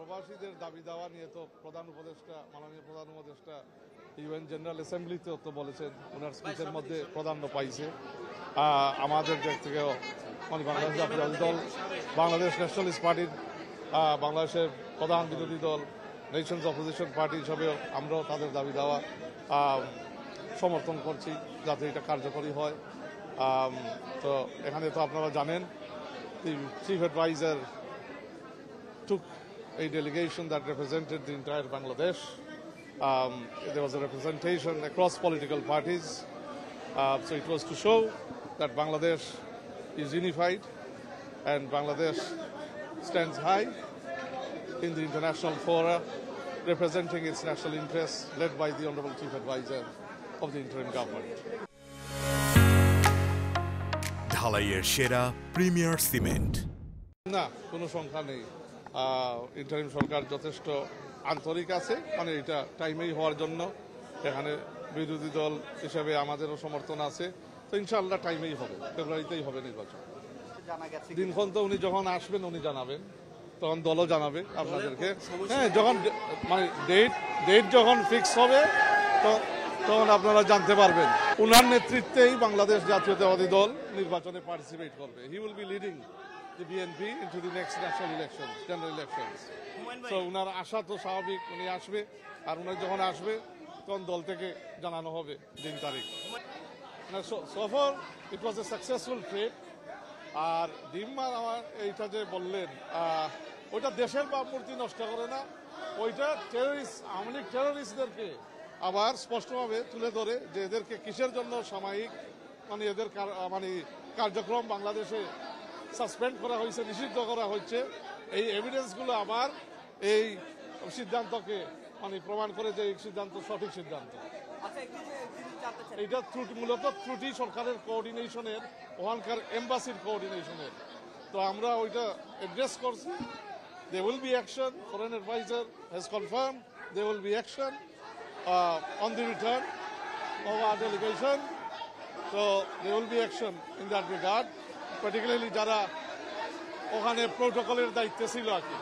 প্রবাসীদের দাবি দেওয়া নিয়ে তো মাননীয় প্রধান উপদেষ্টা ইউএন জেনারেল অ্যাসেম্বলিতেও তো বলেছেন, ওনার স্পিচের মধ্যে প্রাধান্য পাইছে। আমাদের দিক থেকেও বাংলাদেশ জাতীয়তাবাদী দল, বাংলাদেশ ন্যাশনালিস্ট পার্টির বাংলাদেশের প্রধান বিরোধী দল নেশনস অপোজিশন পার্টি হিসাবেও আমরাও তাদের দাবি দেওয়া সমর্থন করছি যাতে এটা কার্যকরী হয়। তো এখানে তো আপনারা জানেন, the chief advisor took a delegation that represented the entire Bangladesh. There was a representation across political parties. So it was to show that Bangladesh is unified and Bangladesh stands high in the international fora, representing its national interests, led by the Honorable Chief Advisor of the interim government. ঢালাইয়ের সেরা premier cement. না, কোনো সংখ্যা নেই। Interim সরকার যথেষ্ট আন্তরিক আছে, এটা টাইমেই হওয়ার জন্য। এখানে বিরোধী দল হিসেবে আমাদেরও সমর্থন আছে। তো ইনশাআল্লাহ টাইমেই হবে, ফেব্রুয়ারিতেই হবে নির্বাচন। দিনক্ষণ তো উনি যখন আসবেন উনি জানাবেন, তখন দলও জানাবে আপনাদেরকে। হ্যাঁ, যখন ডেট যখন ফিক্স হবে তখন আপনারা জানতে পারবেন। উনার নেতৃত্বেই বাংলাদেশ জাতীয়তাবাদী দল নির্বাচনে পার্টিসিপেট করবে। He will be leading the BNP into the next national elections, general elections. So উনার আশা তো স্বাভাবিক, উনি আসবে, আর উনি যখন আসবে তখন দল থেকে জানানো হবে দিন তারিখ। So far it was a successful trip. আর ডিম্মার আমার এইটা যে বললেন, ওইটা দেশের ভাবমূর্তি নষ্ট করে না, ওইটা টেররিস্ট, আওয়ামী লীগ টেররিস্টদেরকে আবার স্পষ্টভাবে তুলে ধরে যে এদেরকে কিসের জন্য সাময়িক এদের কার্যক্রম বাংলাদেশে সাসপেন্ড করা হয়েছে, নিষিদ্ধ করা হচ্ছে। এই এভিডেন্সগুলো আবার এই সিদ্ধান্তকে প্রমাণ করে যে এই সিদ্ধান্ত সঠিক সিদ্ধান্ত। এটা মূলত ত্রুটি সরকারের কোঅর্ডিনেশনের, ওখানকার এম্বাসির কোঅর্ডিনেশনের। তো আমরা ওইটা অ্যাড্রেস করছি। There will be action. Foreign advisor has confirmed there will be action on the return of our delegation. So there will be action in that regard, particularly যারা ওখানে প্রোটোকলের দায়িত্বে ছিল আর কি।